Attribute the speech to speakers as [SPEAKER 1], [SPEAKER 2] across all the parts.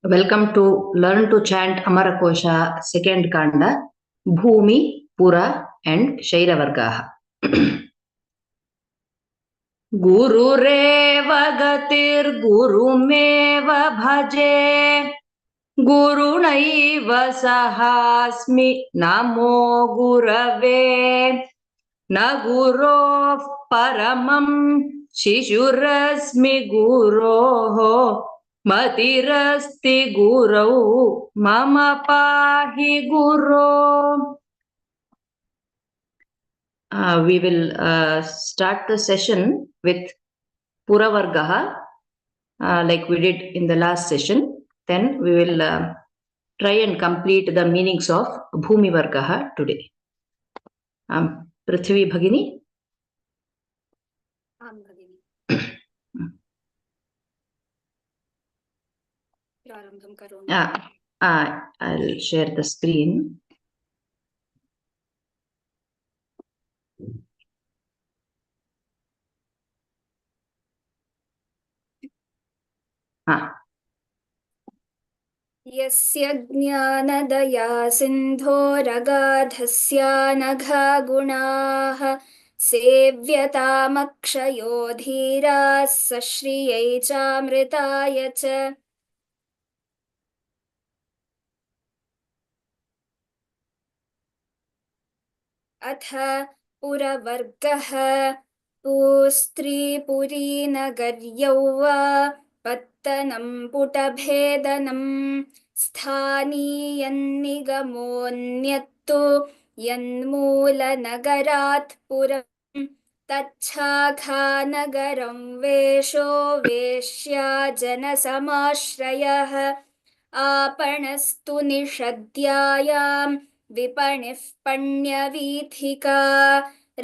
[SPEAKER 1] Welcome to Learn to Chant Amarakosha second Kanda, Bhumi, Pura and Shaila Varga-s. Gururev gatir gurumev bhaje, Gurunaiva sahasmi namo gurave, na gurov paramam shishurasmi guroho. Matirasti gurau mama pahi guru. We will start the session with Pura Varga, like we did in the last session. Then we will try and complete the meanings of Bhumi Varga today. Prithvi Bhagini. I'll share the screen.
[SPEAKER 2] यस्य ज्ञानदया सिन्धोरगाधस्या नघा गुणाः सेव्यतामक्षयो धीराः सश्रियै चामृताय च अथ पुरवर्गः स्त्रीपुरीनगर्यौ वा पत्तनं पुटभेदनं स्थानीयन्निगमोऽन्यत्तु यन्मूलनगरात् पुरं तच्छाखानगरं वेशो वेश्या जनसमाश्रयः आपणस्तु निषद्यायां विपणिः पण्यवीथिका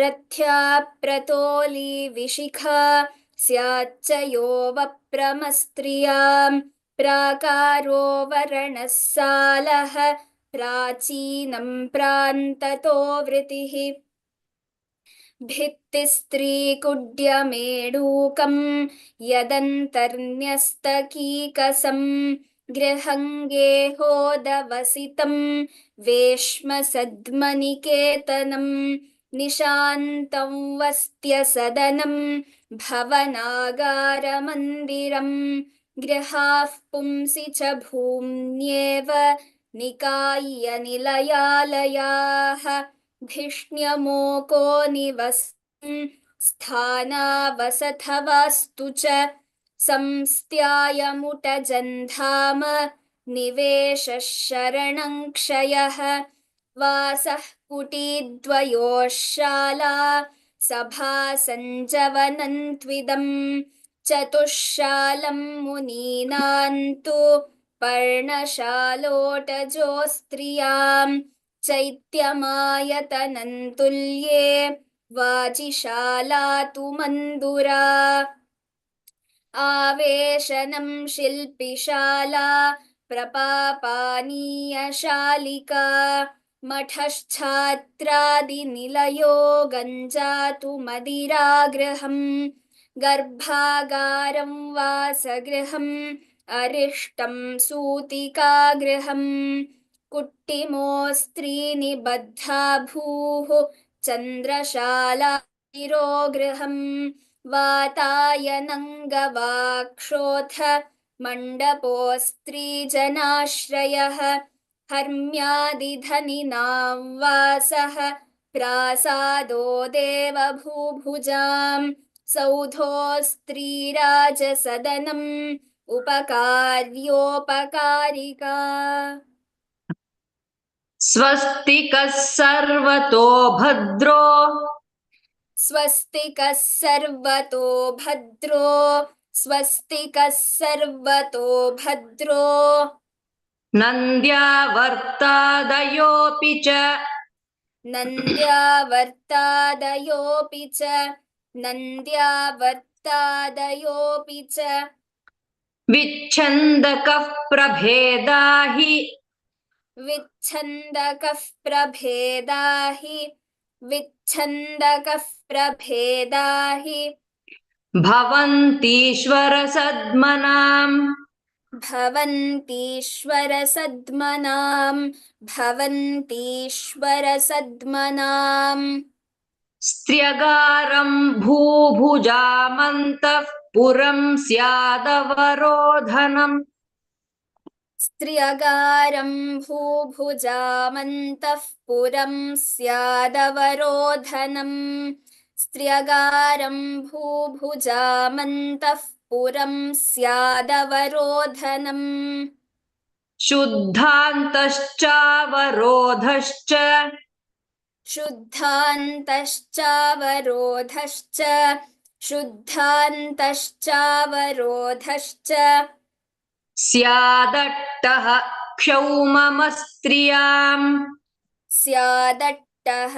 [SPEAKER 2] रथ्या प्रतोली विशिखा स्याच्च यो वप्रमस्त्रियां प्राकारो वर्णः सालः प्राचीनं प्रान्ततो वृतिः भित्तिस्त्रीकुड्यमेडूकं यदन्तर्न्यस्तकीकसं गृहङ्गेहोदवसितं वेश्मसद्मनिकेतनं निशान्तं वस्त्यसदनं भवनागारमन्दिरं गृहाः पुंसि च भूम्येव निकाय्यनिलयालयाः धिष्ण्यमोको निवसन् स्थानावसथवास्तु च संस्त्यायमुटजन्धाम निवेशः शरणं क्षयः वासः कुटीद्वयोशाला सभा सञ्जवनन्त्विदं चतुःशालं मुनीनान्तु पर्णशालोटजोस्त्रियाम् चैत्यमायतनन्तुल्ये वाचिशाला तु मन्दुरा आवेशनं शिल्पिशाला प्रपापानीयशालिका मठश्छात्रादिनिलयो गञ्जातु मदिरागृहं गर्भागारं वासगृहम् अरिष्टं सूतिकागृहम् कुट्टिमो स्त्रीनिबद्धा भूः चन्द्रशाला गृहं वातायनङ्गवाक्षोथ मण्डपो स्त्रीजनाश्रयः हर्म्यादिधनिनां वासः प्रासादो देवभूभुजां सौधो स्त्रीराजसदनम् उपकार्योपकारिका
[SPEAKER 1] स्वस्तिकः सर्वतो भद्रो
[SPEAKER 2] स्वस्तिकः सर्वतो भद्रो स्वस्तिकः सर्वतो भद्रो
[SPEAKER 1] नन्द्यावर्तादयोऽपि च
[SPEAKER 2] नन्द्यावर्तादयोऽपि च नन्द्यावर्तादयोऽपि च
[SPEAKER 1] विच्छन्दकः प्रभेदा हि
[SPEAKER 2] विच्छन्दकः प्रभेदा हि विच्छन्दकः प्रभेदा हि
[SPEAKER 1] भवन्तीश्वरसद्मनाम्
[SPEAKER 2] भवन्तीश्वरसद्मनाम्
[SPEAKER 1] स्त्र्यगारं भूभुजामन्तः पुरं स्यादवरोधनम्
[SPEAKER 2] स्त्र्यगारं भूभुजामन्तः पुरं स्यादवरोधनम् स्त्र्यगारं भूभुजामन्तः पुरं स्यादवरोधनम्
[SPEAKER 1] शुद्धान्तश्चावरोधश्च
[SPEAKER 2] शुद्धान्तश्चावरोधश्च शुद्धान्तश्चावरोधश्च
[SPEAKER 1] स्यादट्टः क्षौममस्त्रियाम्
[SPEAKER 2] स्यादट्टः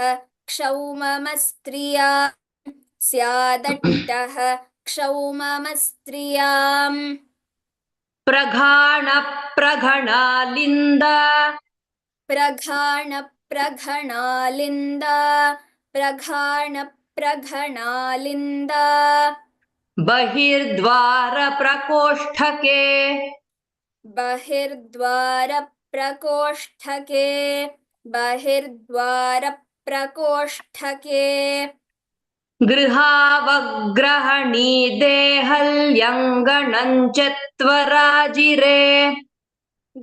[SPEAKER 2] क्षौममस्त्रिया स्यादट्टः क्षौममस्त्रियाम्
[SPEAKER 1] प्रघाणप्रघणालिन्दा
[SPEAKER 2] प्रघाणप्रघणालिन्दा प्रघाणप्रघणालिन्दा
[SPEAKER 1] बहिर्द्वारप्रकोष्ठके
[SPEAKER 2] बहिर्द्वारप्रकोष्ठके बहिर्द्वारप्रकोष्ठके
[SPEAKER 1] गृहावग्रहणी देहल्यङ्गणम् चत्वराजिरे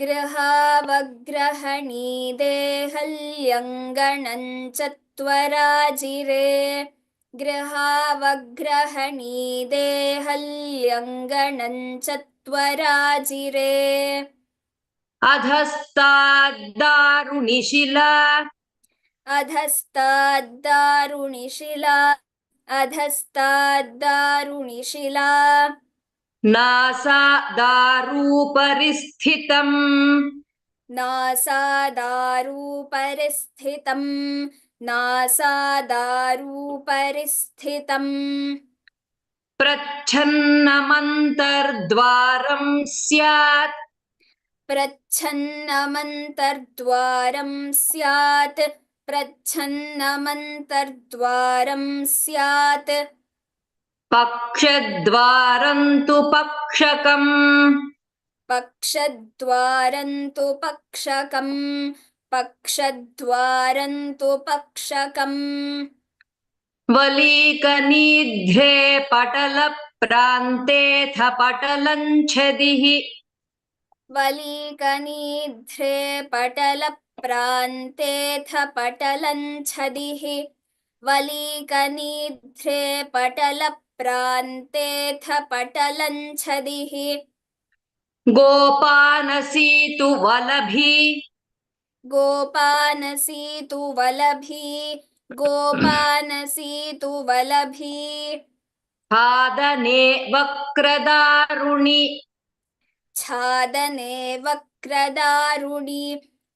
[SPEAKER 2] गृहावग्रहणी देहल्यङ्गणं चत्वराजिरे गृहावग्रहणी देहल्यङ्गणं चत्वराजिरे
[SPEAKER 1] अधस्ताद्दारुणिशिला
[SPEAKER 2] अधस्ताद्दारुणिशिला अधस्ताद्दारुणिशिला
[SPEAKER 1] नासादारूपरिस्थितम्
[SPEAKER 2] नासादारूपरिस्थितम् नासादारूपरिस्थितम्
[SPEAKER 1] प्रच्छन्नमन्तर्द्वारम् स्यात्
[SPEAKER 2] प्रच्छन्नमन्तर्द्वारं स्यात् प्रच्छन्नमन्तर्द्वारं स्यात्
[SPEAKER 1] पक्षद्वारम् तु पक्षकम्
[SPEAKER 2] पक्षद्वारं तु पक्षकम् पक्षद्वारं तु पक्षकम्
[SPEAKER 1] वलीकनिध्रे पटलप्रान्तेऽथ पटलञ्छदिः
[SPEAKER 2] वलीकनिध्रे पटलप्रान्तेऽथ पटलञ्छदिः वलीकनिध्रे पटलप्रान्तेऽथ पटलञ्छदिः
[SPEAKER 1] गोपानसीतु वलभि
[SPEAKER 2] गोपानसीतु वलभि गोपानसीतु वलभि
[SPEAKER 1] छादने वक्रदारुणि
[SPEAKER 2] छादने वक्रदारुणि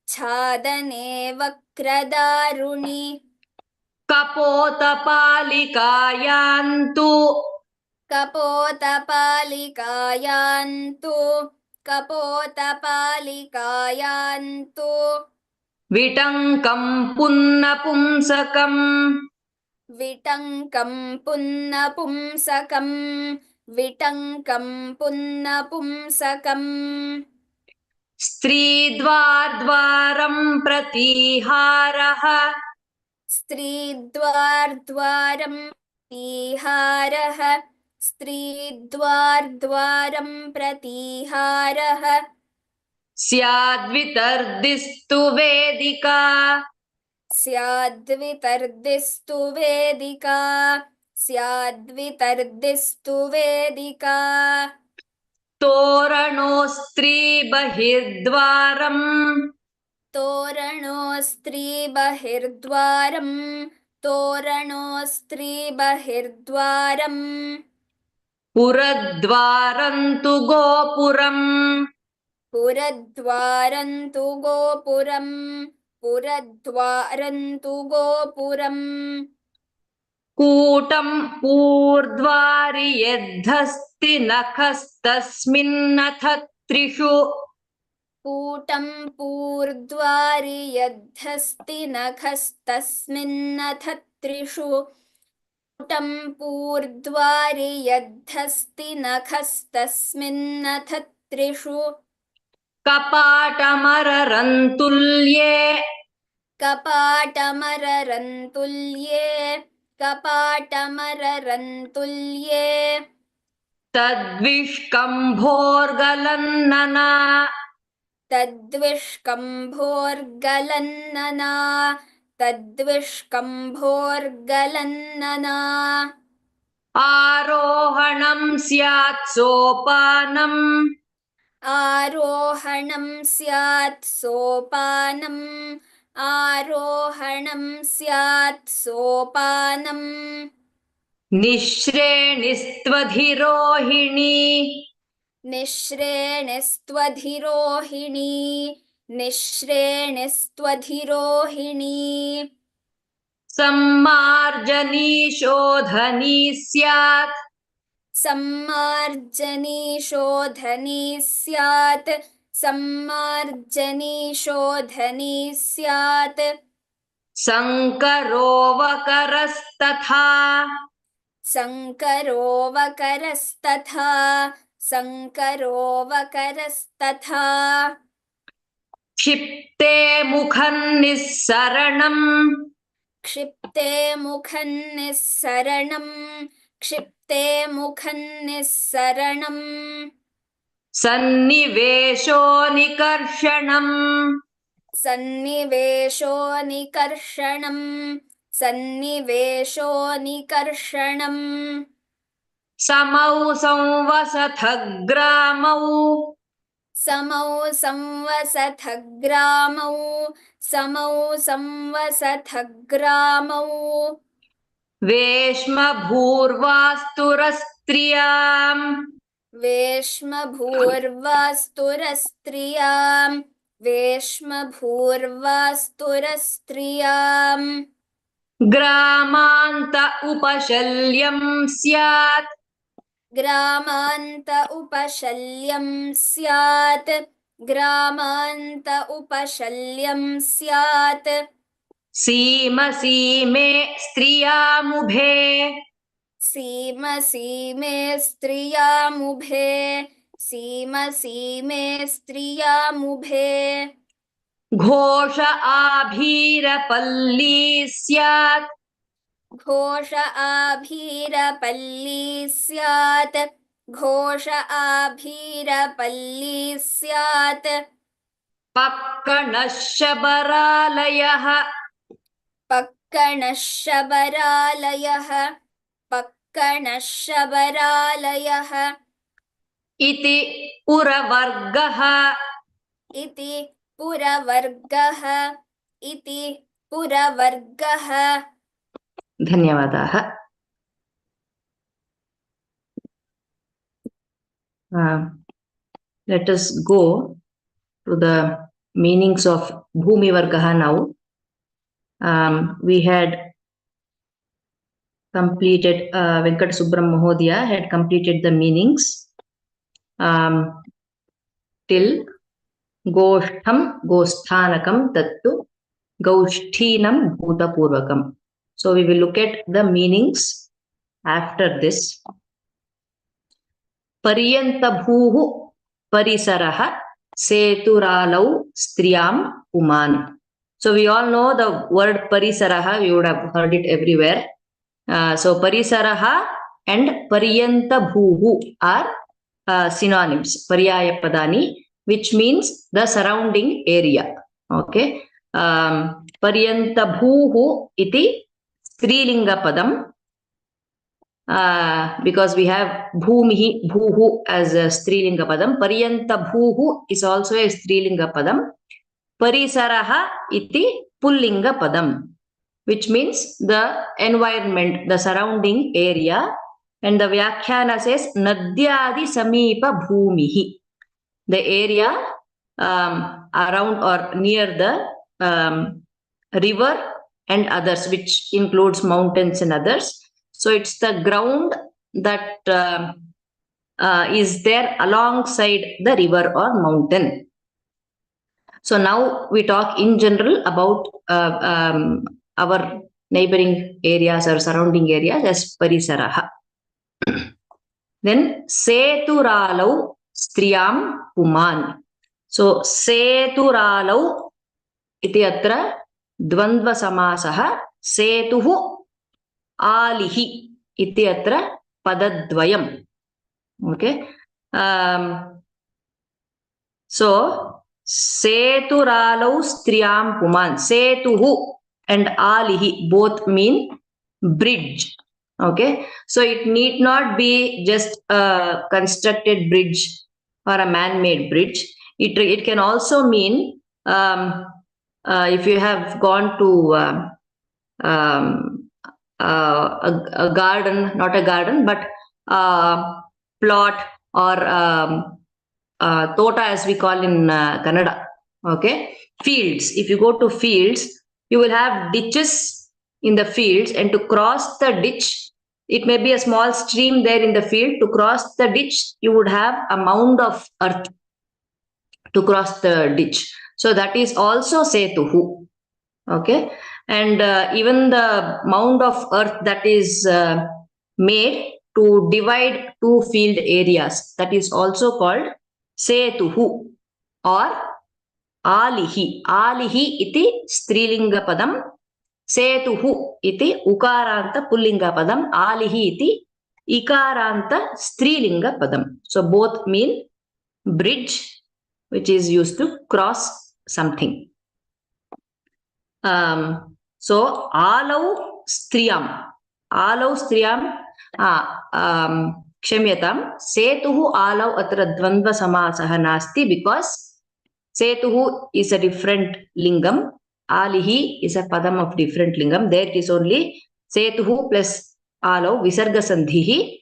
[SPEAKER 2] छादने वक्रदारुणि
[SPEAKER 1] कपोतपालिकायान्तु
[SPEAKER 2] कपोतपालिकायान्तु कपोतपालिकायान्तु
[SPEAKER 1] विटङ्कम् पुन्नपुंसकम्
[SPEAKER 2] विटङ्कं पुन्नपुंसकम् विटङ्कं पुन्नपुंसकम्
[SPEAKER 1] स्त्रीद्वारद्वारम् प्रतीहारः
[SPEAKER 2] स्त्रीद्वारद्वारं प्रतीहारः स्त्रीद्वारद्वारं प्रतीहारः
[SPEAKER 1] स्याद्वितर्दिस्तु वेदिका
[SPEAKER 2] स्याद्वितर्दिस्तु वेदिका स्याद्वितर्दिस्तु वेदिका
[SPEAKER 1] तोरणोस्त्रीबहिर्द्वारम्
[SPEAKER 2] तोरणोस्त्रीबहिर्द्वारं तोरणोस्त्रीबहिर्द्वारम्
[SPEAKER 1] पुरद्वारम् तु गोपुरम्
[SPEAKER 2] पुरद्वारं तु गोपुरम् पुरद्वारं तु गोपुरम्
[SPEAKER 1] कूटम् पूर्द्वारि यद्धस्ति नखस्तस्मिन्नथ त्रिषु
[SPEAKER 2] कूटं पूर्द्वारि यद्धस्ति नखस्तस्मिन्नथ त्रिषु कूटं पूर्द्वारि यद्धस्ति नखस्तस्मिन्नथ त्रिषु
[SPEAKER 1] कपाटमररन्तुल्ये
[SPEAKER 2] कपाटमररन्तुल्ये
[SPEAKER 1] तद्विष्कम्भोर्गलन्नना
[SPEAKER 2] तद्विष्कम्भोर्गलन्नना
[SPEAKER 1] आरोहणं स्यात् सोपानम्
[SPEAKER 2] आरोहणं स्यात् सोपानम् आरोहणं स्यात् सोपानम्
[SPEAKER 1] निःश्रेणिस्त्वधिरोहिणी
[SPEAKER 2] निःश्रेणिस्त्वधिरोहिणी निःश्रेणिस्त्वधिरोहिणी
[SPEAKER 1] सम्मार्जनी शोधनी स्यात्
[SPEAKER 2] सम्मार्जनी शोधनी स्यात् सम्मार्जनी शोधनी स्यात्
[SPEAKER 1] शङ्करोऽवकरस्तथा
[SPEAKER 2] शङ्करोऽवकरस्तथा शङ्करोऽवकरस्तथा
[SPEAKER 1] क्षिप्ते मुखन्निःसरणम्
[SPEAKER 2] क्षिप्ते मुखन्निःसरणम् क्षिप्ते मुखन्निःसरणम्
[SPEAKER 1] सन्निवेशो निकर्षणम्
[SPEAKER 2] सन्निवेशो निकर्षणम् सन्निवेशो निकर्षणम्
[SPEAKER 1] समौ संवसथग्रामौ
[SPEAKER 2] समौ संवसथग्रामौ समौ संवसथग्रामौ
[SPEAKER 1] वेश्मभूर्वास्तुरस्त्रियाम्
[SPEAKER 2] वेश्मभूर्वास्तुरस्त्रियाम् वेश्मभूर्वास्तुरस्त्रियाम्
[SPEAKER 1] ग्रामान्त उपशल्यं स्यात्
[SPEAKER 2] ग्रामान्त उपशल्यं स्यात् ग्रामान्त उपशल्यं स्यात्
[SPEAKER 1] सीमसीमे स्त्रियामुभे
[SPEAKER 2] सीमसीमे स्त्रियामुभे सीमसीमे स्त्रियामुभे
[SPEAKER 1] घोष आभीरपल्ली स्यात्
[SPEAKER 2] घोष आभीरपल्ली स्यात् घोष आभीरपल्ली स्यात्
[SPEAKER 1] पक्कणः शबरालयः
[SPEAKER 2] पक्कणः शबरालयः पक्कणः शबरालयः
[SPEAKER 1] इति पुरवर्गः
[SPEAKER 2] इति पुरवर्गः इति पुरवर्गः
[SPEAKER 1] धन्यवादाः let us go to the meanings of Bhumi Varga now. We had completed Venkatasubramanian had completed the meanings till Goshtham Gosthanakam Tattu Gaushtinam Bhutapurvakam. So we will look at the meanings after this. Paryantabhuhu Parisaraha Seturalau Striyam Uman. So we all know the word Parisaraha, we would have heard it everywhere. So Parisaraha and Paryantabhuhu are synonyms, Paryaya Padani, which means the surrounding area. Okay. Paryantabhuhu iti Strilinga Padam. Because we have Bhumihi, Bhuhu as a Strilinga Padam. Paryantabhuhu is also a Strilinga Padam. Parisaraha iti Pullinga Padam, which means the environment, the surrounding area. And the Vyakhyana says Nadyadi Sameepa Bhumihi, the area around or near the river and others, which includes mountains and others. So it's the ground that is there alongside the river or mountain. So now we talk in general about our neighboring areas or surrounding areas as Parisaraha. Then Seturalau Striyam Puman. So Seturalau iti atra Dvandva Samasaha Setuhu Alihi iti atra Padadvayam. Okay. So Seturalau Striyam Puman. Setuhu and Alihi both mean bridge. Okay, so it need not be just a constructed bridge or a man-made bridge. It can also mean if you have gone to a garden, not a garden, but plot or tota as we call in Kannada. Okay, fields. If you go to fields, you will have ditches in the fields, and to cross the ditch, it may be a small stream there in the field. To cross the ditch, you would have a mound of earth to cross the ditch. So that is also setuhu. Okay, and even the mound of earth that is made to divide two field areas, that is also called setuhu or alihi. Alihi iti strilinga padam, setuhu iti ukaranta pullinga padam, alihi iti ikaranta strilinga padam. So both mean bridge, which is used to cross something. So alau striyam Kshamyatam, setuhu alau atra dvandva samasah nasti, because setuhu is a different lingam, alihi is a padam of different lingam. There it is only setuhu plus alau visarga sandhihi.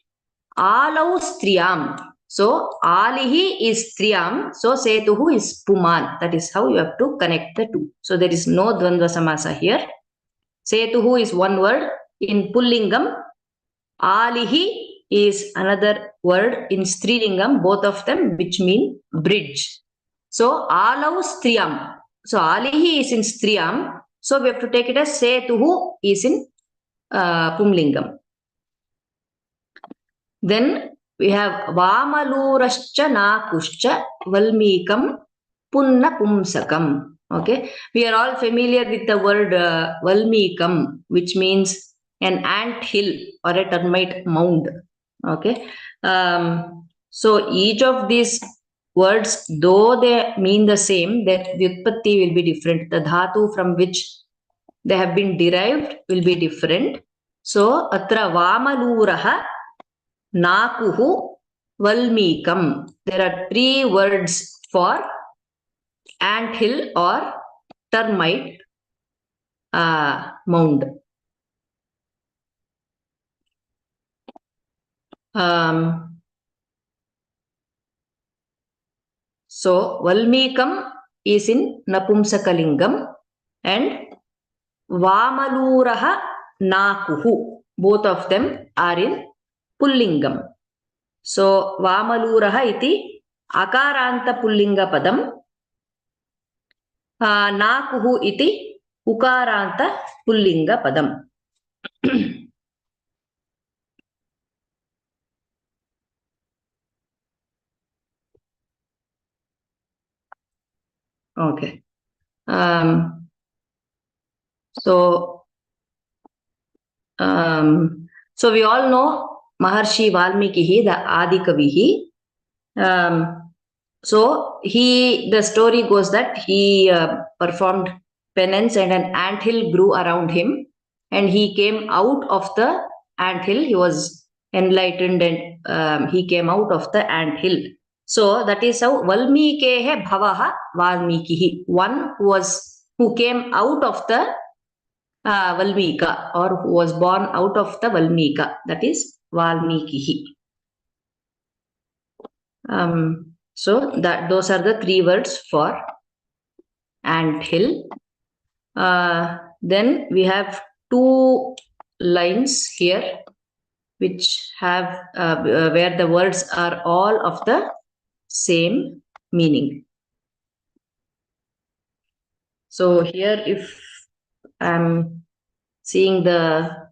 [SPEAKER 1] Alau striyam. So alihi is striyam, so setuhu is puman. That is how you have to connect the two. So there is no dvandva samasa here. Setuhu is one word in pullingam. Alihi is another word in strilingam, both of them which mean bridge. So alau striyam. So alihi is in striyam. So we have to take it as setuhu is in pumlingam. Then we have Vamalurascha Nakuscha Valmikam Punna Pumsakam. Okay, we are all familiar with the word Valmikam, which means an ant hill or a termite mound. Okay, so each of these words, though they mean the same, that vyutpatti will be different. The dhatu from which they have been derived will be different. So atra Vamaluraha Nakuhu Valmikam. There are three words for ant hill or termite mound. So Valmikam is in Napumsakalingam and Vamaluraha Nakuhu. Both of them are in Pullingam. So Vamaluraha iti Akaranta Pullinga Padam. Nakuhu iti Ukaranta Pullinga Padam. Okay. So we all know Maharshi Valmiki, the Adi Kavihi. So the story goes that he performed penance and an anthill grew around him, and he came out of the anthill. He was enlightened and he came out of the anthill. So that is how Valmikehe Bhavaha Valmikihi. One who came out of the Valmika, or who was born out of the Valmika. That is Valmikihi. So those are the three words for anthill. Then we have two lines here which have where the words are all of the same meaning. So here, if I'm seeing so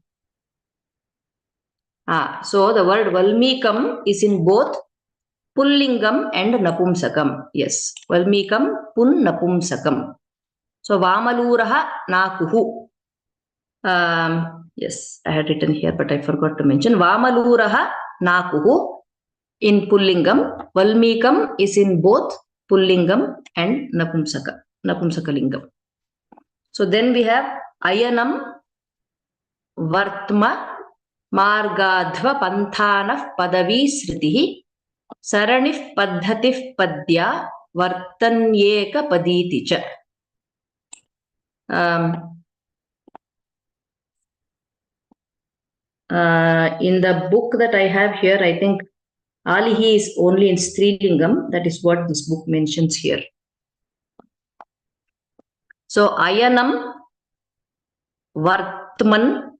[SPEAKER 1] the word Valmikam is in both Pullingam and Napumsakam. Yes. Valmikam Pun Napumsakam. So Vamaluraha Nakuhu. Yes, I had written here, but I forgot to mention. Vamaluraha Nakuhu in Pullingam. Valmikam is in both Pullingam and Napumsakalingam. So then we have Ayanam Vartma Margadhva Panthanah Padavi Sritihi Saranif Padhatif Padya Vartanyeka Paditicha. In the book that I have here, I think Alihi is only in Strilingam. That is what this book mentions here. So Ayanam Vartman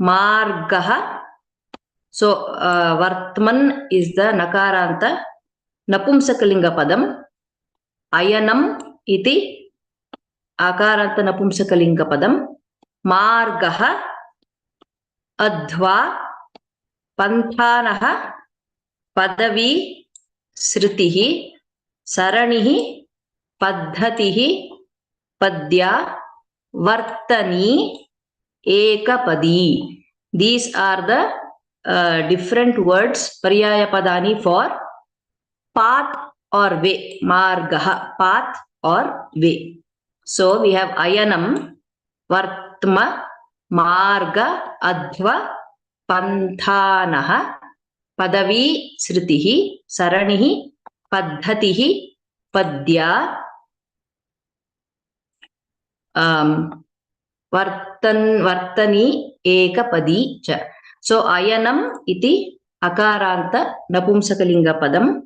[SPEAKER 1] Margaha. So Vartman is the Nakaranta Napumsakalinga Padam. Ayanam iti Akaranta Napumsakalinga Padam. Margaha Adhva Panthanaha Padavi Sritihi Saranihi Padhatihi Padya Vartani Ekapadi. These are the different words, Paryaya Padani for path or way. Margaha, path or way. So we have Ayanam, Vartma, Marga, Adhva, Panthanaha, Padavi, Sritihi, Saranihi, Padhatihi, Padya, Vartani, Ekapadi cha. So Ayanam iti Akaranta Napumsakalinga Padam.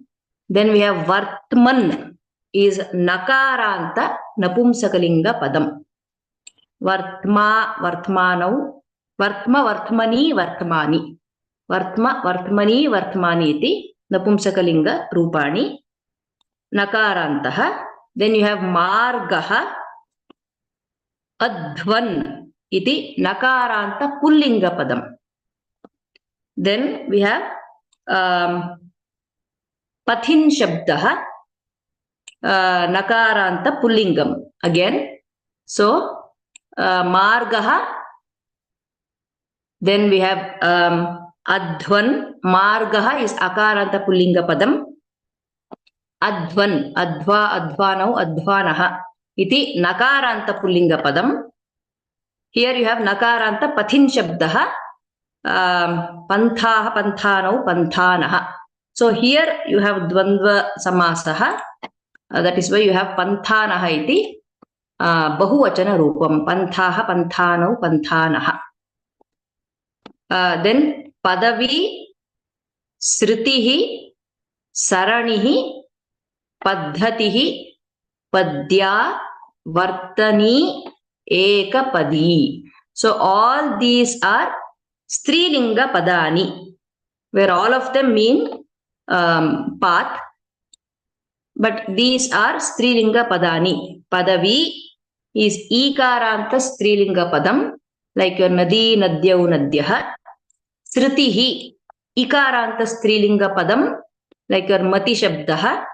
[SPEAKER 1] Then we have Vartman is Nakaranta Napumsakalinga Padam. Vartma, Vartmanau, Vartma, Vartmani, Vartmani. Vartma, Vartmani, Vartmani iti Napumsakalinga Rupani. Nakarantaha. Then you have Margaha, Adhvan iti Nakaranta Pullinga Padam. Then we have Pathin Shabdaha, Nakaranta Pullingam again. So Margaha. Then we have Adhvan. Margaha is Akaranta Pullinga Padam. Adhvan, Adhva, Adhvanau, Adhvanaha iti Nakaranta Pullinga Padam. Here you have Nakaranta Pathin Shabdaha, Panthaha, Panthanau, Panthanaha. So here you have Dvandva Samasaha. That is why you have Panthanaha iti Bahuvachana Rupam. Panthaha, Panthanau, Panthanaha. Then Padavi, Sritihi, Saranihi, Padhatihi, Padya, Vartani, Ekapadi. So all these are Strilinga Padani, where all of them mean path. But these are Strilinga Padani. Padavi is Ikaranta Strilinga Padam, like your Nadi, Nadyau, Nadyaha. Sritihi, Ikaranta Strilinga Padam, like your Mati Shabdaha.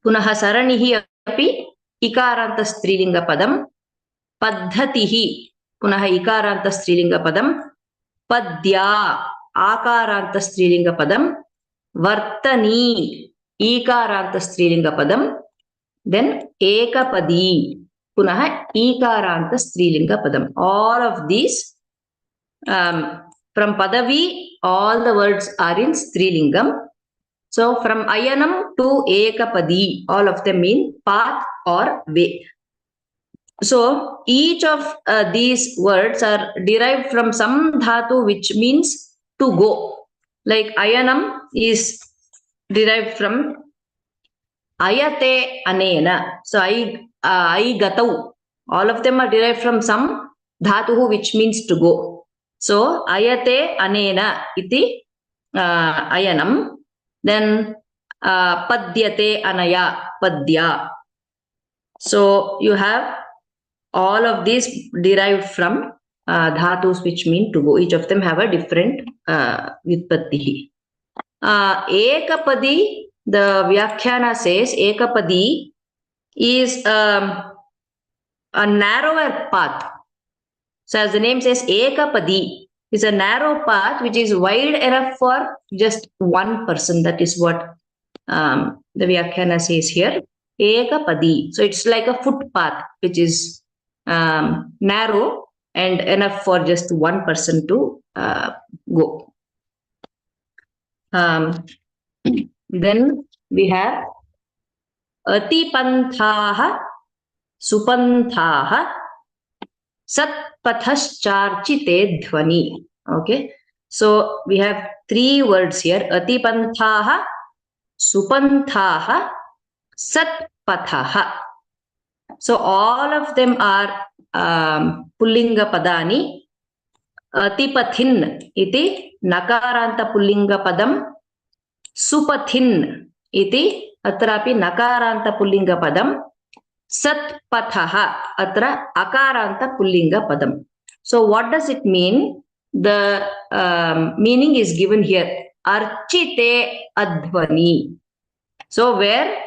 [SPEAKER 1] Punaha Saranihi api Ikaranta Strilinga Padam. Padhatihi, Punaha Ikaranta Strilinga Padam. Padya, Akaranta Strilinga Padam. Vartani, Ikaranta Strilinga Padam. Then Ekapadi, Punaha Ikaranta Strilinga Padam. All of these, from Padavi, all the words are in Strilingam. So from Ayanam to Ekapadi, all of them mean path or way. So each of these words are derived from some dhatu which means to go. Like Ayanam is derived from Ayate Anena. So I gatau. All of them are derived from some dhatu which means to go. So Ayate Anena iti Ayanam. Then Padyate Anaya, Padya. So you have all of these derived from dhatus which mean to go. Each of them have a different vyutpatti. Ekapadi, the Vyakhyana says, Ekapadi is a narrower path. So as the name says, Ekapadi is a narrow path which is wide enough for just one person. That is what the Vyakhyana says here. Ekapadi. So it's like a footpath which is narrow and enough for just one person to go. Then we have Atipanthaha, Supanthaha, Satpathashcharchite dhvani. Okay. So we have three words here. Atipanthaha, Supanthaha, Satpathaha. So all of them are Pullinga Padani. Atipathin iti Nakaranta Pullinga Padam. Supathin iti atrapi Nakaranta Pullinga Padam. Satpathaha atra Akaranta Pullinga Padam. So what does it mean? The meaning is given here. Archite advani. So where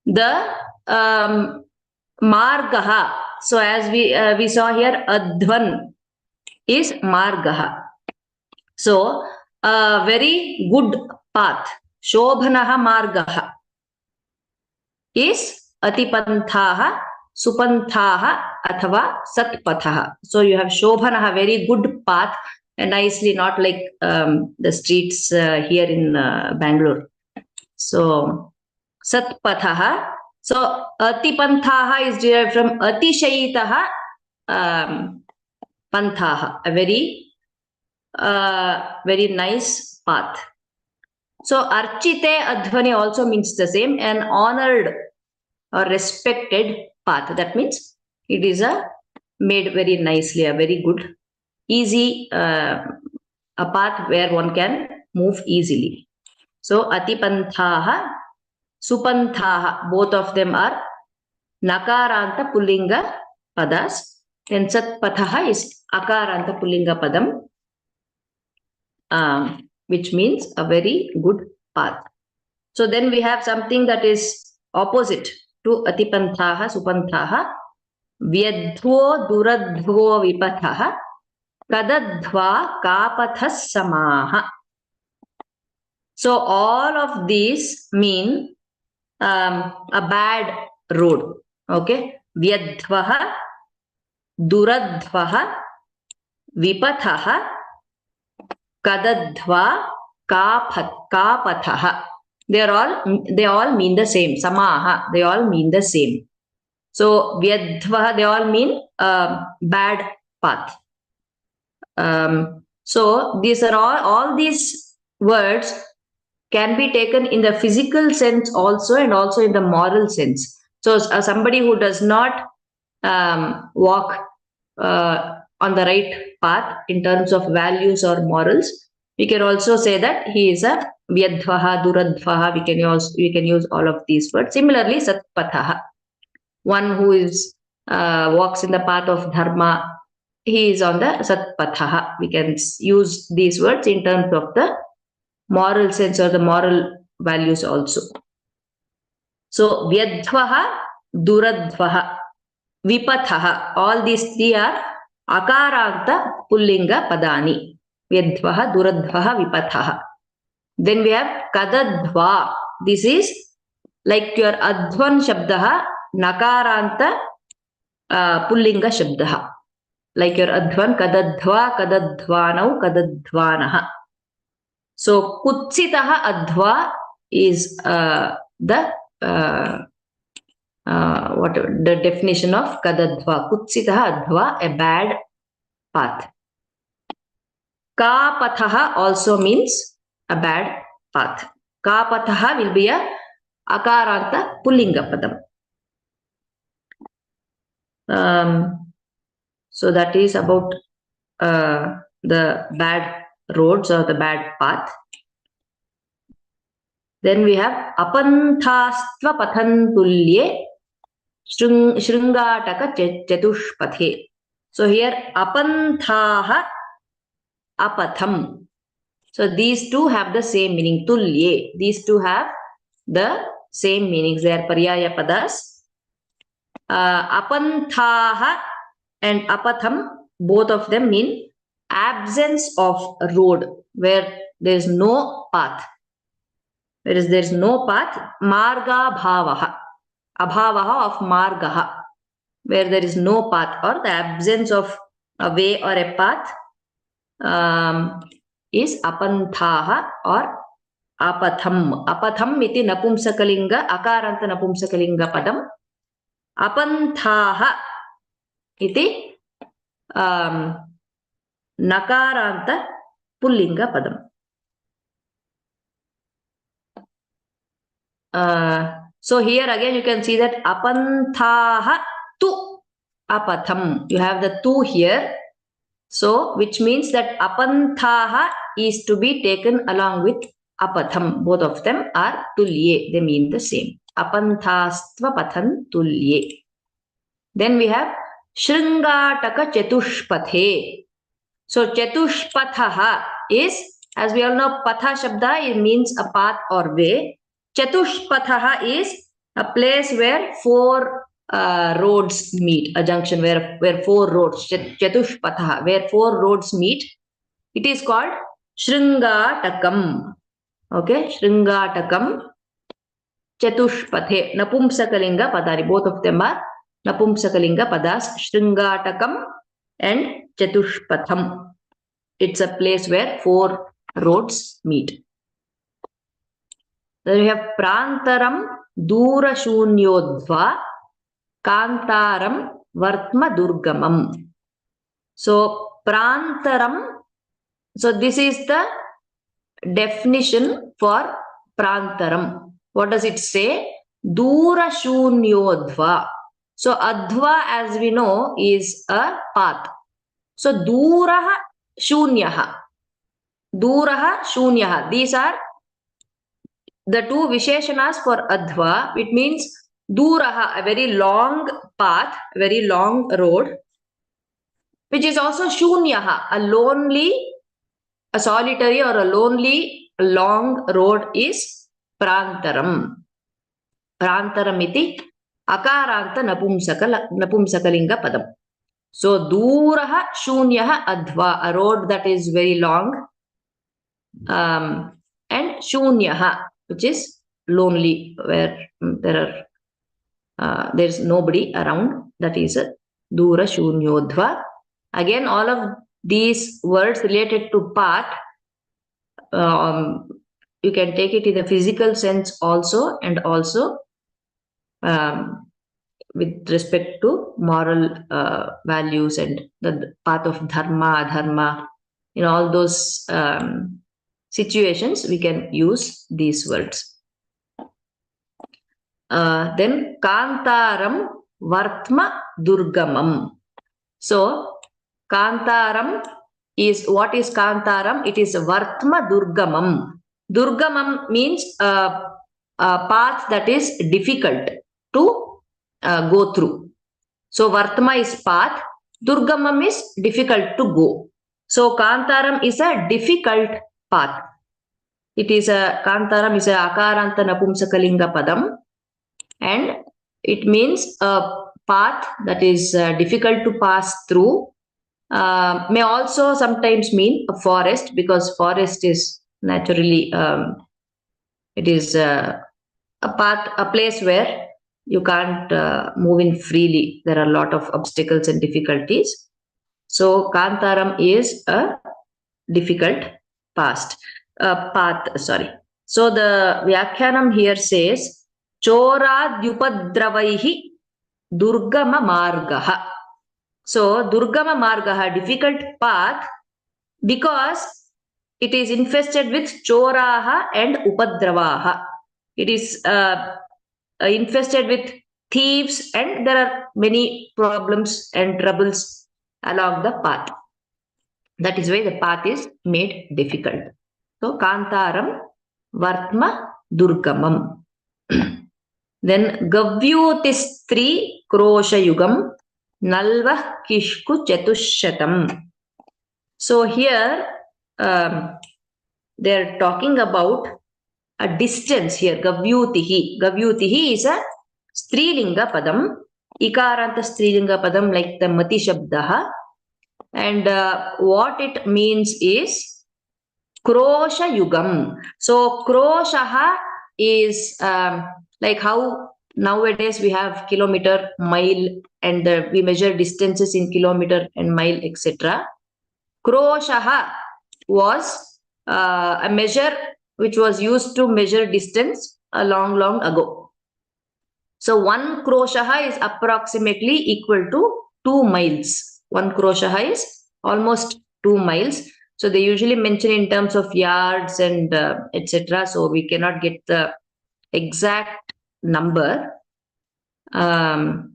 [SPEAKER 1] the margaha. So as we saw here, advan is margaha. So a very good path. Shobhanaha margaha is Atipanthaha, Supanthaha, athava Satpathaha. So you have Shobhanaha, very good path, and nicely, not like the streets here in Bangalore. So Satpathaha. So Atipanthaha is derived from Atishayitaha Panthaha, a very nice path. So Archite Adhvani also means the same, an honored or respected path. That means it is made very nicely, a very good, easy a path where one can move easily. So Atipanthaha, Supanthaha, both of them are Nakaranta Pullinga Padas. Then Satpathaha is Akaranta Pullinga Padam, which means a very good path. So then we have something that is opposite to Atipanthaha, Supanthaha. Vyadhvo duradhvo vipathaha kadadhva kapathas samaha. So all of these mean a bad road. Okay. Vyadhvaha, duradhvaha, vipathaha, kadadhva, kapathaha. They all mean the same. Samaha. They all mean the same. So vyadhvaha, they all mean bad path. So these are all these words can be taken in the physical sense also, and also in the moral sense. So somebody who does not walk on the right path in terms of values or morals, we can also say that he is a vyadhvaha, duradhvaha. We can use all of these words. Similarly, satpathaha, one who is walks in the path of dharma, he is on the satpathaha. We can use these words in terms of the moral sense or the moral values also. So vyadhvaha, duradhvaha, vipathaha, all these three are Akaranta Pullinga Padani. Vyadhvaha, duradhvaha, vipathaha. Then we have kadadhva. This is like your adhvan shabdaha, nakaranta pullinga shabdaha. Like your adhvan, kadadhva, kadadhvanau, kadadhvanaha. So kutsitaha adhva is the definition of kadadhva. Kutsitaha adhva, a bad path. Kapathaha also means a bad path. Kapathaha will be a Akaranta Pullinga Padam. So that is about the bad roads or the bad path. Then we have Apanthastva Pathantulye Shringataka Chatushpathe. So here Apanthaha Apatham. So these two have the same meaning. Tulye. These two have the same meanings. They are paryaya padas. Apanthaha and apatham, both of them mean absence of road, where there is no path. Whereas there is no path, marga bhavaha, abhavaha of margaha, where there is no path or the absence of a way or a path is apanthaha or apatham. Apatham iti napumsakalinga, akaranta napumsakalinga padam. Apanthaha iti nakaranta pullinga padam. So here again you can see that apanthaha tu apatham. You have the tu here. So which means that apanthaha is to be taken along with apatham. Both of them are tulye. They mean the same. Apanthastva pathan tulye. Then we have shringataka chatushpathe. So chatushpathaha is, as we all know, patha shabda, it means a path or way. Chatushpathaha is a place where four roads meet, a junction where four roads, Chatushpathaha, where four roads meet. It is called Shringatakam. Okay, Shringatakam, Chatushpathe, Napumsakalinga Padari. Both of them are Napumsakalinga Padas, Shringatakam and Chatushpatham. It's a place where four roads meet. Then we have Prantaram Durashunyodva Kantaram Vartma Durgamam. So Prantaram, so this is the definition for Prantaram. What does it say? Durashunyodva. So Adva, as we know, is a path. So Duraha Shunyaha. Duraha Shunyaha. These are the two Visheshanas for Adva. It means Duraha, a very long path, a very long road, which is also Shunyaha, a lonely, a solitary or a lonely long road is Prantaram. Prantaram iti akaranta napumsakalinga padam. So Duraha Shunyaha Adva, a road that is very long, and Shunyaha, which is lonely, where there is nobody around. That is a Dura Shunyodhva. Again, all of these words related to path, you can take it in the physical sense also, and also with respect to moral values and the path of dharma, adharma. In all those situations, we can use these words. Then Kantaram Vartma Durgamam. So Kantaram is, what is Kantaram? It is Vartma Durgamam. Durgamam means a path that is difficult to go through. So Vartma is path, Durgamam is difficult to go. So Kantaram is a difficult path. It is a, Kantaram is a akaranta napumsakalinga padam, and it means a path that is difficult to pass through. May also sometimes mean a forest, because forest is naturally, it is a path, a place where you can't move in freely. There are a lot of obstacles and difficulties. So Kantaram is a difficult path. So the Vyakhyanam here says, Choradyupadravaihi Durgama Margaha. So Durgama Margaha, difficult path, because it is infested with Choraha and Upadravaha. It is infested with thieves, and there are many problems and troubles along the path. That is why the path is made difficult. So Kantaram Vartma Durgamam. Then Gavyotistri Krosha Yugam Nalva Kishku Chatushatam. So here they're talking about a distance here. Gavyutihi. Gavyutihi is a Strilinga padam. Ikaranta Strilinga padam like the Mati Shabdaha. And what it means is Krosha Yugam. So Kroshaha is like how nowadays we have kilometer, mile, and we measure distances in kilometer and mile, etc. Kroshaha was a measure which was used to measure distance a long ago. So 1 kroshaha is approximately equal to 2 miles. 1 kroshaha is almost 2 miles. So they usually mention in terms of yards and etc. So we cannot get the exact number. And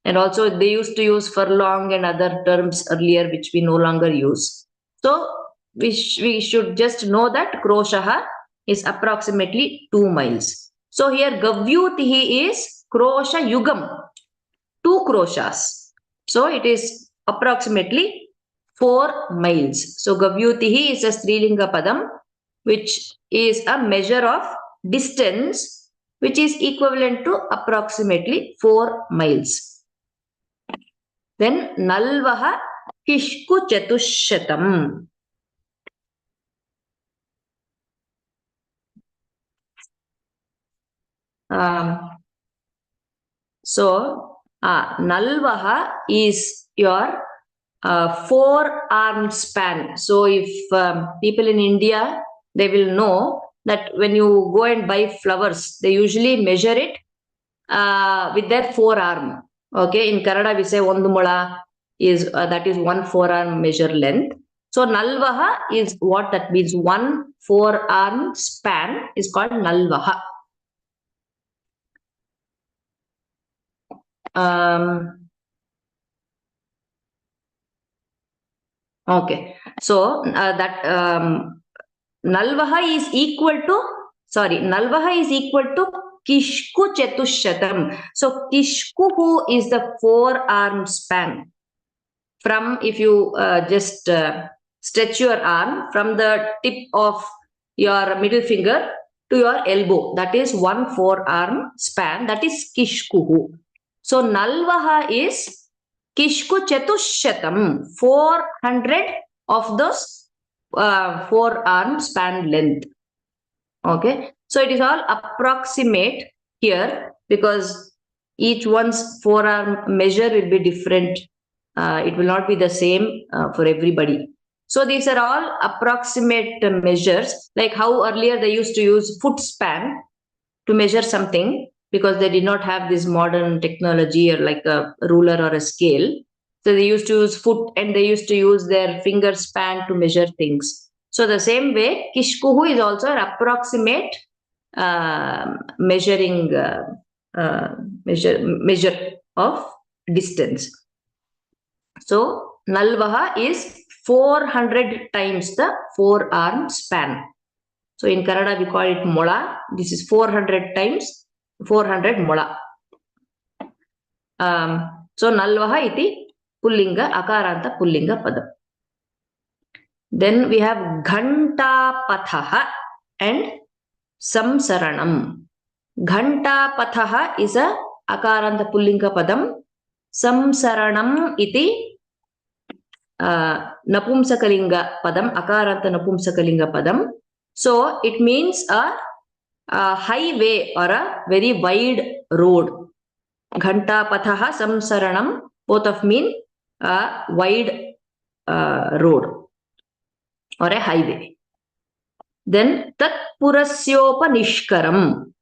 [SPEAKER 1] also they used to use furlong and other terms earlier which we no longer use. So we should just know that kroshaha is approximately 2 miles. So here gavyutihi is krosha yugam, 2 kroshas. So it is approximately 4 miles. So gavyutihi is a Strilinga padam which is a measure of distance which is equivalent to approximately 4 miles. Then nalvaha kishku chatushatam. So nalvaha is your 4-arm span. So if people in India, they will know that when you go and buy flowers, they usually measure it with their 4-arm. Okay, in Kannada we say ondu mola is that is 1 4-arm measure length. So nalvaha is what that means. 1 4-arm span is called nalvaha. Okay, so that nalvaha is equal to kishku chatushatam. So kishku is the 4-arm span. From, if you just stretch your arm from the tip of your middle finger to your elbow, that is 1 4-arm span, that is kishkuhu. So nalvaha is kishku chatushatam, 400 of those 4-arm span length. Okay, so it is all approximate here because each one's 4-arm measure will be different. It will not be the same for everybody. So these are all approximate measures, like how earlier they used to use foot span to measure something because they did not have this modern technology or like a ruler or a scale. So they used to use foot and they used to use their finger span to measure things. So the same way, kishkuhu is also an approximate measuring measure of distance. So nalvaha is 400 times the 4-arm span. So in Kannada we call it mola. This is 400 times 400 mola. So nalvaha iti pullinga, akaranta pullinga padam. Then we have ghanta pathaha and samsaranam. Ghanta pathaha is a akaranta pullinga padam. Samsaranam iti napumsakalinga padam, akaranta napumsakalinga padam. So it means a highway or a very wide road. Ghanta pathaha, samsaranam, both of mean a wide road or a highway. Then tat purasyopanishkaram.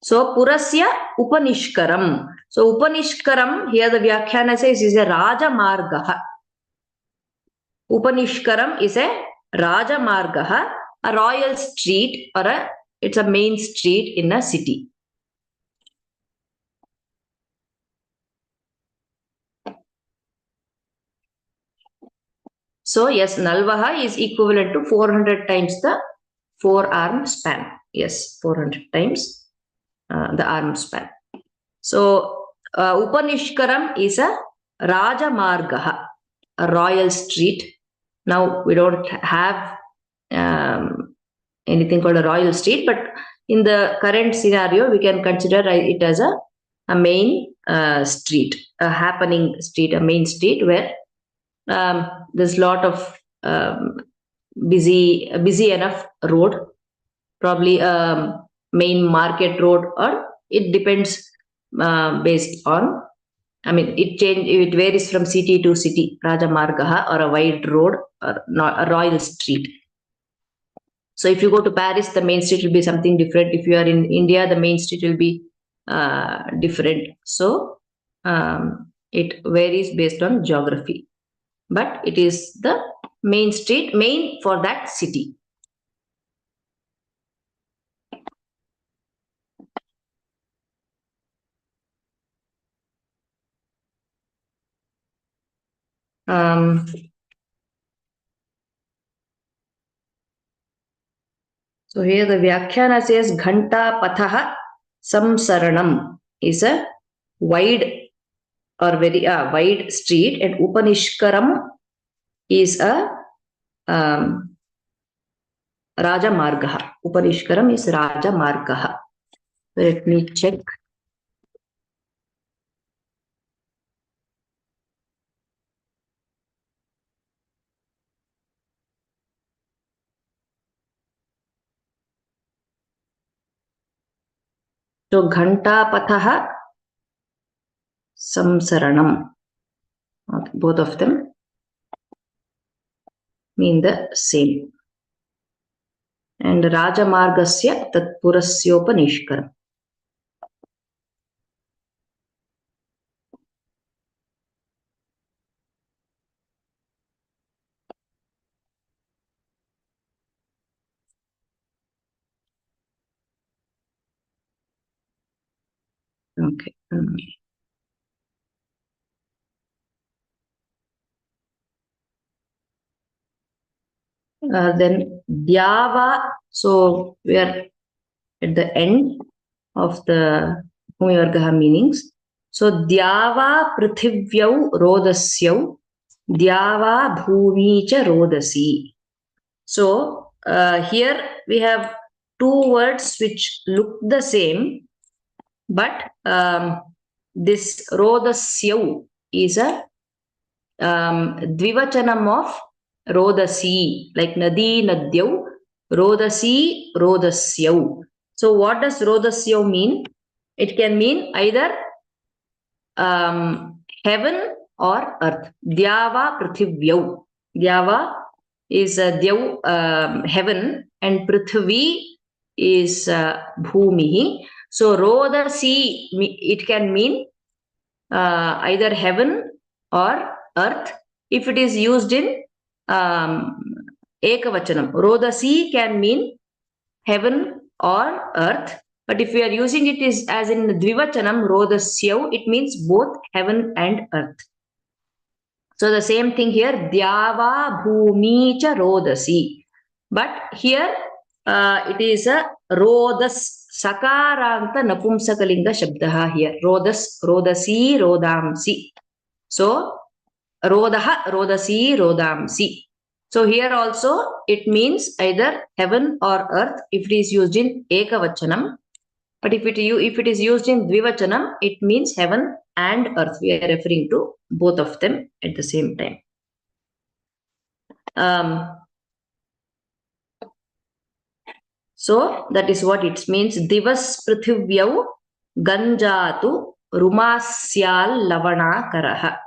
[SPEAKER 1] So purasya upanishkaram. So upanishkaram, here the Vyakhyana says, is a Raja Margaha. Upanishkaram is a Raja Margaha, a royal street or it's a main street in a city. So yes, nalvaha is equivalent to 400 times the 4-arm span. Yes, 400 times the arm span. So Upanishkaram is a Raja Margaha, a royal street. Now we don't have anything called a royal street, but in the current scenario, we can consider it as a main street, a happening street, a main street where there's a lot of busy enough road, probably a main market road, or it depends based on, I mean, it varies from city to city, Rajamargaha, or a wide road, or not a royal street. So if you go to Paris, the main street will be something different. If you are in India, the main street will be different. So it varies based on geography. But it is the main street, main for that city. So here the Vyakhyana says Ghanta Pathaha Samsaranam is a wide or very wide street, and Upanishkaram is a Raja Margaha. Upanishkaram is Raja Margaha. Let me check. So Ghanta Pathaha Samsaranam. Okay, both of them mean the same. And Raja Margasya Tatpurasyopanishkaram. Okay. Then Dyava. So we are at the end of the Bhumi Varga meanings. So Dyava Prithivyav Rodasyav Dyava Bhumi cha Rodasi. So here we have two words which look the same, but this Rodasyav is a Dvivachanam of Rodasi, like Nadi Nadyav, Rodasi Rodasyav. So what does Rodasyav mean? It can mean either heaven or earth. Dyava Prithivyav. Dyava is Dyav, heaven, and Prithvi is Bhumihi. So Rodasi, it can mean either heaven or earth if it is used in Ekavachanam. Rodasi can mean heaven or earth, but if we are using it as in Dvivachanam, Rodasyav, it means both heaven and earth. So the same thing here, Dyava Bhumi cha Rodasi. But here it is a Rodas, Sakaranta Napumsakalinga Shabdaha here. Rodas, Rodasi, Rodamsi. So Rodaha, Rodasi, Rodamsi. So here also it means either heaven or earth if it is used in Ekavachanam. But if it is used in Dvivachanam, it means heaven and earth. We are referring to both of them at the same time. So that is what it means. Divas Prithivyav Ganjatu Rumasyal Lavana Karaha.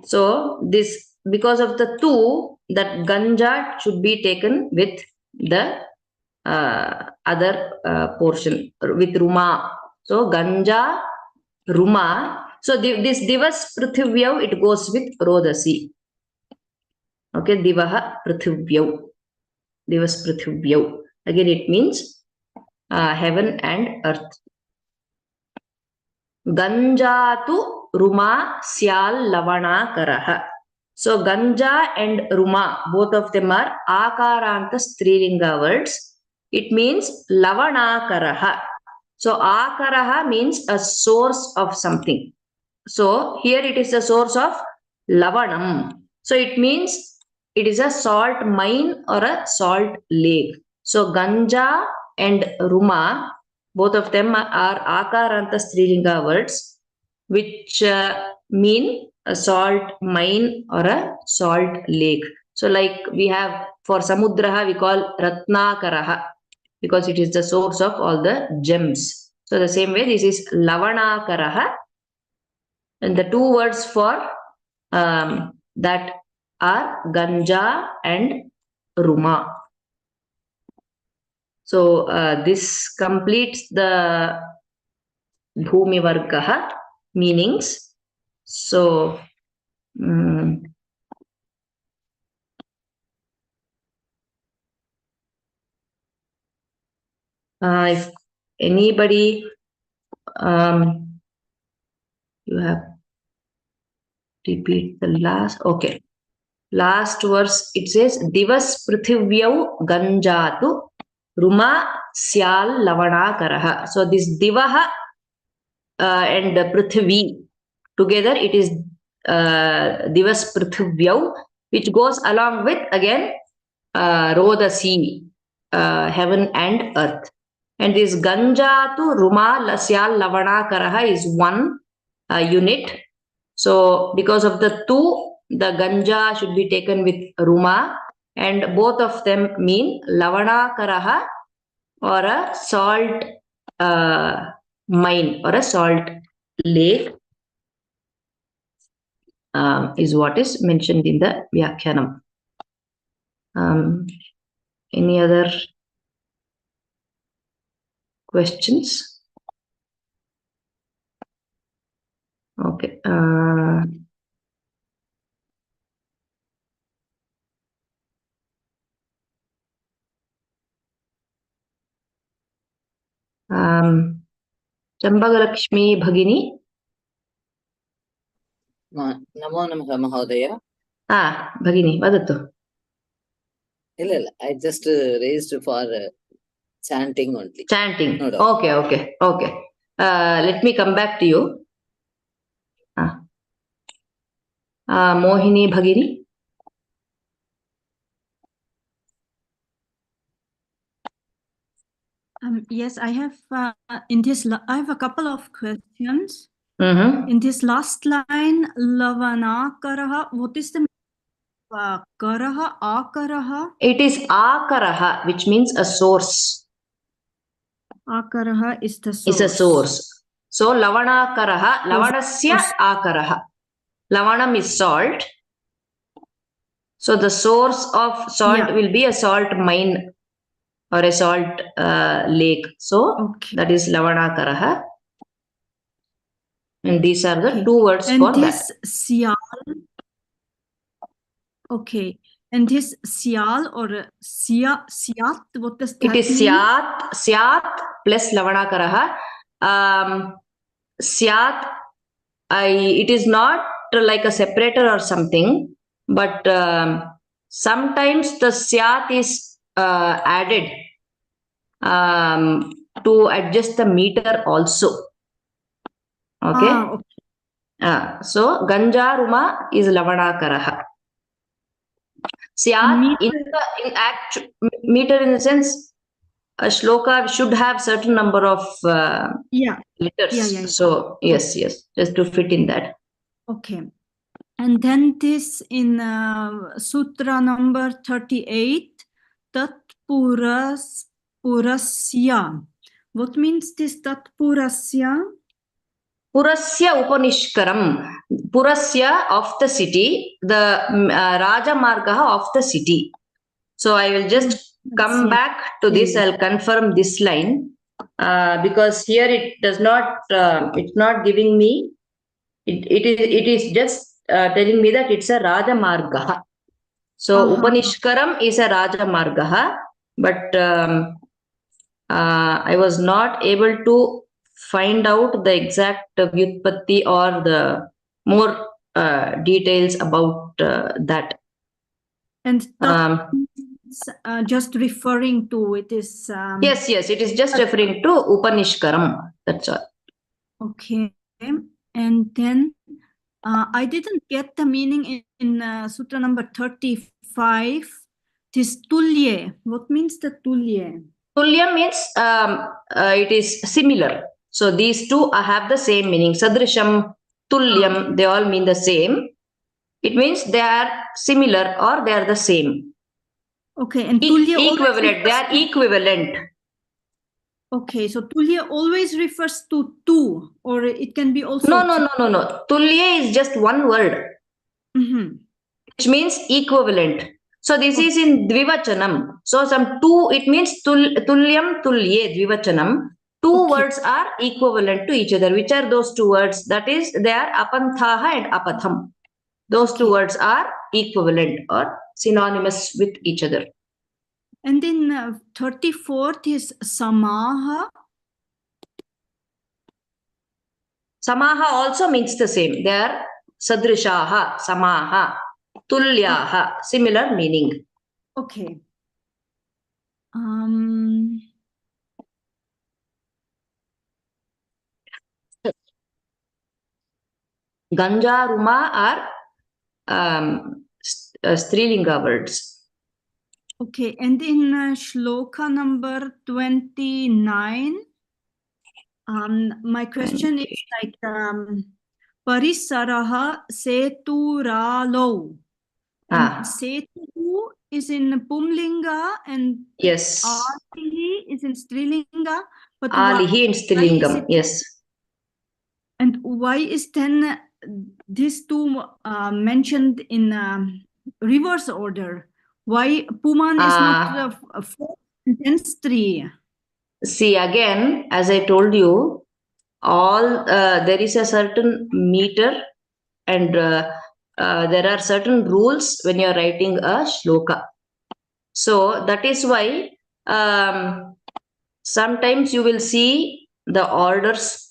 [SPEAKER 1] So this, because of the two, that Ganja should be taken with the other portion, with Ruma. So Ganja, Ruma. So this Divas Prithivyav, it goes with Rodasi. Okay, Divaha Prithivyav. Divas Prithivyav. Again, it means heaven and earth. Ganjatu Ruma Syal Lavana Karaha. So Ganja and Ruma, both of them are Akaranta Strilinga words. It means Lavana Karaha. So Akaraha means a source of something. So here it is the source of Lavanam. So it means it is a salt mine or a salt lake. So Ganja and Ruma, both of them are Akaranta Strilinga words, which mean a salt mine or a salt lake. So like we have for Samudraha, we call Ratnakaraha because it is the source of all the gems. So the same way, this is Lavanakaraha. And the two words for that are Ganja and Ruma. So this completes the Bhumi Varga meanings. So if anybody you have repeat the last, okay, last verse, it says Divas Prithivyav Ganjatu Ruma Syal Lavanakaraha. So this Divaha and Prithvi together, it is Divas Prithivyav, which goes along with again Rodasi, heaven and earth. And this Ganja to Ruma Lasyal Lavanakaraha is one unit. So because of the two, the Ganja should be taken with Ruma, and both of them mean Lavanakaraha or a salt mine or a salt lake is what is mentioned in the Vyakhyanam. Any other questions? Okay. Chambagalakshmi Bhagini.
[SPEAKER 3] Namo Namaha Mahodaya.
[SPEAKER 1] Bhagini, vadatu.
[SPEAKER 3] I just raised for chanting only.
[SPEAKER 1] Chanting.
[SPEAKER 3] No doubt.
[SPEAKER 1] Okay. Let me come back to you. Mohini Bhagini.
[SPEAKER 4] Yes, I have I have a couple of questions.
[SPEAKER 1] Mm-hmm.
[SPEAKER 4] In this last line, Lavana Karaha, what is the Karaha, Akaraha?
[SPEAKER 1] It is Akaraha, which means a source.
[SPEAKER 4] Akaraha is the source.
[SPEAKER 1] Is a source. So Lavana Karaha, Lavanasya Akaraha. Lavanam is salt. So the source of salt will be a salt mine or a salt lake. So that is Lavana Karaha. And these are the two words
[SPEAKER 4] and
[SPEAKER 1] for
[SPEAKER 4] this
[SPEAKER 1] that.
[SPEAKER 4] Syal. Okay. And this Syal or Syat, what does that mean?
[SPEAKER 1] It is Syat plus Lavanakaraha. Syat, it is not like a separator or something, but sometimes the Syat is added to adjust the meter also. Okay. So Ganja Ruma is Lavanakaraha. Syat in actual meter in the sense a shloka should have certain number of letters. So yes, just to fit in that.
[SPEAKER 4] Okay. And then this in sutra number 38, Tat Purasya. What means this Tat Purasya?
[SPEAKER 1] Purasya Upanishkaram. Purasya of the city, the Raja Marga of the city. So I will just come back to this. I'll confirm this line because here it does not, it's not giving me, it is just telling me that it's a Raja Marga. So Upanishkaram is a Raja Marga, but I was not able to find out the exact Vyutpatti or the more details about that.
[SPEAKER 4] And just referring to it is...
[SPEAKER 1] yes, it is just referring to Upanishkaram. That's all.
[SPEAKER 4] Okay. And then I didn't get the meaning in Sutra number 35. This tulye. What means the tulye?
[SPEAKER 1] Tulya means it is similar. So these two have the same meaning. Sadrisham, Tulyam, they all mean the same. It means they are similar or they are the same.
[SPEAKER 4] Okay, and tulye
[SPEAKER 1] Equivalent. They are equivalent.
[SPEAKER 4] Okay, so tulya always refers to two, or it can be also
[SPEAKER 1] No. Tulya is just one word, which means equivalent. So this is in dvivachanam. So some two, it means tulyam, tulye, dvivachanam. Two words are equivalent to each other. Which are those two words? That is, they are apanthaha and apatham. Those two words are equivalent or synonymous with each other.
[SPEAKER 4] And then 34th is samaha.
[SPEAKER 1] Samaha also means the same. They are sadrishaha, samaha, tulyaha, similar meaning.
[SPEAKER 4] Okay.
[SPEAKER 1] Ganja, Ruma are Strilinga words.
[SPEAKER 4] Okay, and in shloka number 29, my question is like Parisaraha Seturalo. And Setu is in Pumlinga and
[SPEAKER 1] Yes.
[SPEAKER 4] Alihi is in Strilinga. But
[SPEAKER 1] Alihi in Strilingam, yes.
[SPEAKER 4] And why is then these two mentioned in reverse order? Why Puman is not 4 and then 3?
[SPEAKER 1] See, again, as I told you, all there is a certain meter and there are certain rules when you are writing a shloka. So that is why sometimes you will see the orders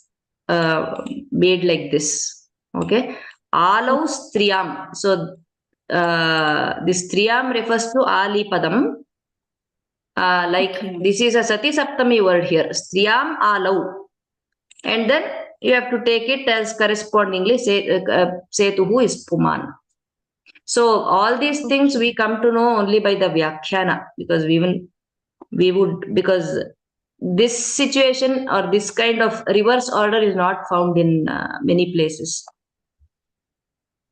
[SPEAKER 1] made like this. Okay. Alau striyam. So this striyam refers to Ali padam. This is a Sati Saptami word here. Striyam alau. And then you have to take it as correspondingly Setuhu is Puman. So all these things we come to know only by the Vyakhyana, because because this situation or this kind of reverse order is not found in many places.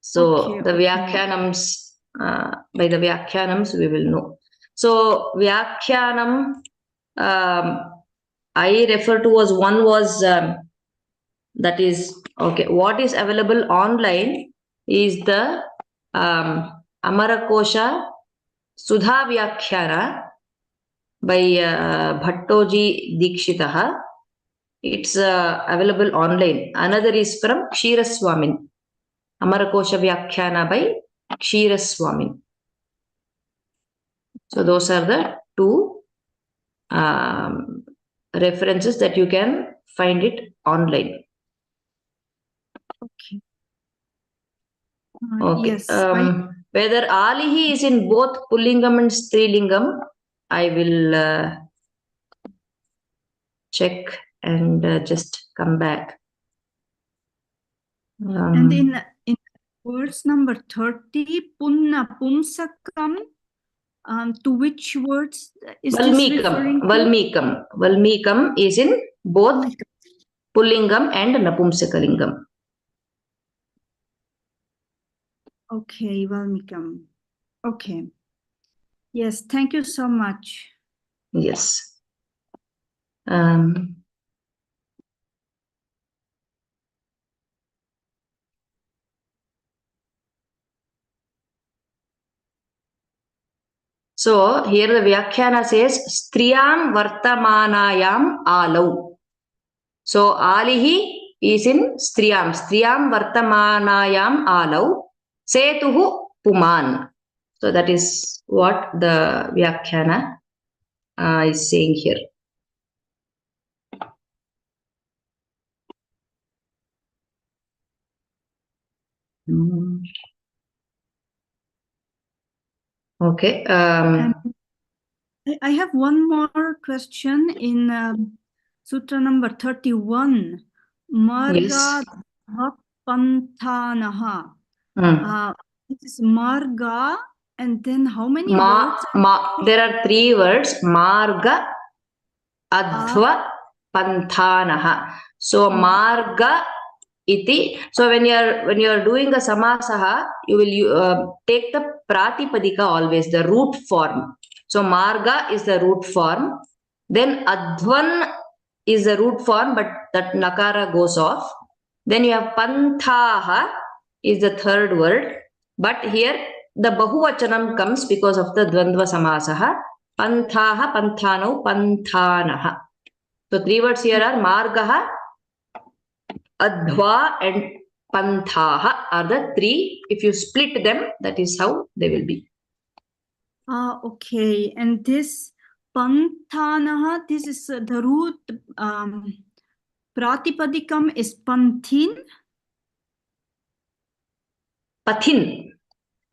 [SPEAKER 1] So the Vyakhyanams, by the Vyakhyanams we will know. So Vyakhyanam I refer to as one was that is okay. What is available online is the Amarakosha Sudha Vyakhyana by Bhattoji Dikshitaha. It's available online. Another is from Kshiraswamin. Amarakosha Vyakhyana by Kshiraswamin. So those are the two references that you can find it online.
[SPEAKER 4] Okay.
[SPEAKER 1] Okay.
[SPEAKER 4] Yes.
[SPEAKER 1] Whether Alihi is in both Pullingam and Strilingam, I will check and just come back.
[SPEAKER 4] And in verse number 30, Punna Pumsakam, to which words is this referring to?
[SPEAKER 1] Valmikam. Valmikam is in both Pullingam and Napumsakalingam.
[SPEAKER 4] Okay, Valmikam. Okay. Yes, thank you so much.
[SPEAKER 1] Yes. So here the Vyakhyana says Striyam Vartamanayam Alau. So Alihi is in Striyam. Striyam Vartamanayam Alau. Setuhu Puman. So that is what the Vyakhyana is saying here. Okay.
[SPEAKER 4] I have one more question in Sutra number 31. Marga Pantanaha. This is Marga And then how many words?
[SPEAKER 1] There are 3 words: marga, adhva, panthanaha. So marga iti. So when you are doing a samasaha, you will take the pratipadika always, the root form. So marga is the root form. Then adhvan is the root form, but that nakara goes off. Then you have panthaha is the third word, but here the bahuvachanam comes because of the dvandva samasaha. Panthaha, panthano, panthanaha. So 3 words here are margaha, adhva and panthaha are the 3. If you split them, that is how they will be.
[SPEAKER 4] Okay. And this panthanaha, this is the root. Pratipadikam is panthin.
[SPEAKER 1] Pathin.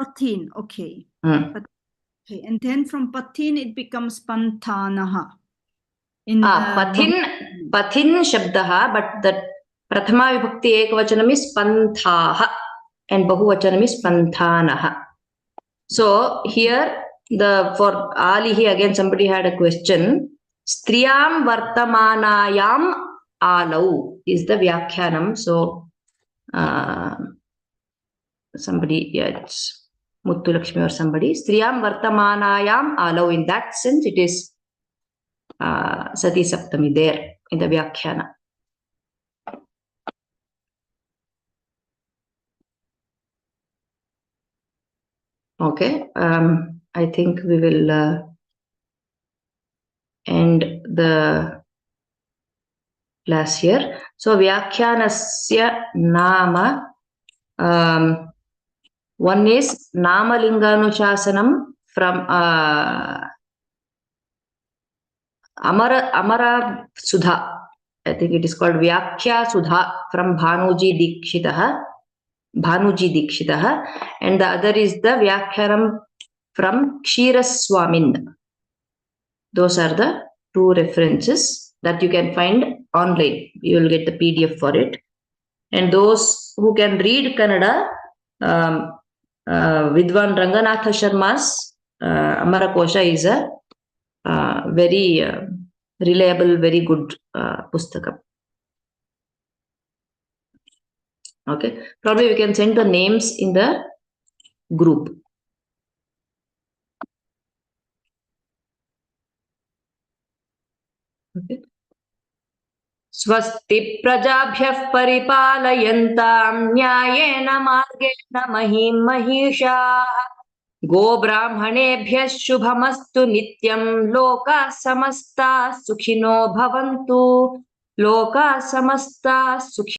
[SPEAKER 4] Pathin, okay. Okay. And then from pathin it becomes panthanaha.
[SPEAKER 1] Pathin shabdaha, but the prathama vibhakti ekavachanam is panthaha and bahuvachanam is panthanaha. So here for alihi, again somebody had a question. Striyam vartamanayam alau is the vyakhyanam. So somebody, it's Muttu Lakshmi or somebody. Striyam vartamanayam alau. In that sense, it is Sati Saptami there in the Vyakhyana. Okay, I think we will end the class here. So Vyakhyanasya Nama. One is Namalinganushasana from Amara Sudha. I think it is called Vyakhya Sudha from Bhanuji Dikshitah, and the other is the Vyakhyanam from Kshiraswamin. Those are the 2 references that you can find online. You will get the PDF for it. And those who can read Kannada, Vidwan Ranganatha Sharma's Amarakosha is a very reliable, very good pustakam. Okay, probably we can send the names in the group. Okay. Swasti prajabhyah paripalayantam nyayena margena mahim mahisha go brahmanebhyah shubhamastu nityam loka samasta sukhino bhavantu loka samasta sukhino